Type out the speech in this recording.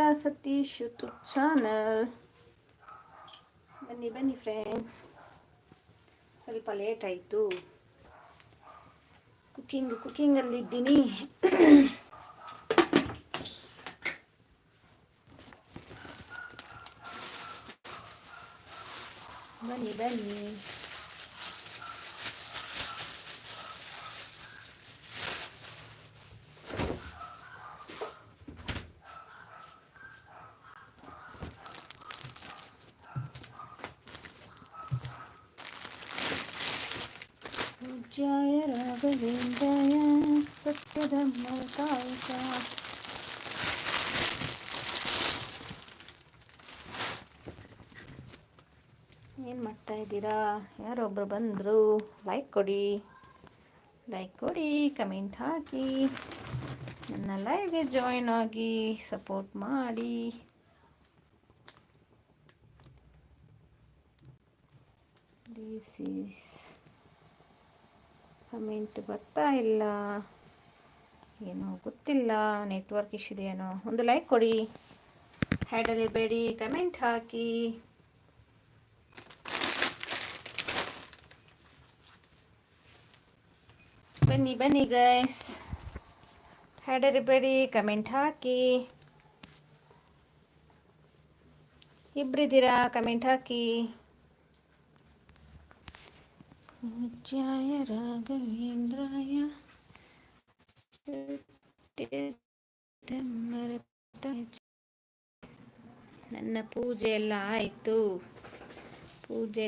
Chaitra Satish YouTube channel. ಬನ್ನಿ ಬನ್ನಿ friends, ಸ್ವಲ್ಪ ಲೇಟ್ ಆಯಿತು. ಕುಕ್ಕಿಂಗಲ್ಲಿದ್ದೀನಿ. ಬನ್ನಿ ಬನ್ನಿ. ಪೂಜ್ಯಾಯ ರಾಘವೇಂದ್ರಾಯ ಸತ್ಯಧರ್ಮರತಾಯ ಚ. ಏನು ಮಾಡ್ತಾ ಇದ್ದೀರಾ? ಯಾರೊಬ್ಬರು ಬಂದರು. ಲೈಕ್ ಕೊಡಿ, ಕಮೆಂಟ್ ಹಾಕಿ, ನನ್ನ ಲೈವ್ಗೆ ಜಾಯಿನ್ ಆಗಿ ಸಪೋರ್ಟ್ ಮಾಡಿ. ದಿಸ್ ಈಸ್ ಕಮೆಂಟ್ ಬರ್ತಾ ಇಲ್ಲ, ಏನೋ ಗೊತ್ತಿಲ್ಲ, ನೆಟ್ವರ್ಕ್ ಇಶ್ಯೂ ಏನೋ. ಒಂದು ಲೈಕ್ ಕೊಡಿ, ಹ್ಯಾಡಲ್ಲಿರಬೇಡಿ, ಕಮೆಂಟ್ ಹಾಕಿ. ಬನ್ನಿ ಬನ್ನಿ ಗೈಸ್, ಹ್ಯಾಡಲ್ಲಿರಬೇಡಿ, ಕಮೆಂಟ್ ಹಾಕಿ. ಇಬ್ಬರಿದ್ದೀರಾ, ಕಮೆಂಟ್ ಹಾಕಿ. ಪೂಜ್ಯಾಯ ರಾಘವೇಂದ್ರಾಯ ಸತ್ಯಧರ್ಮರತಾಯ ಚ. ನನ್ನ ಪೂಜೆ ಎಲ್ಲ ಆಯಿತು. ಪೂಜೆ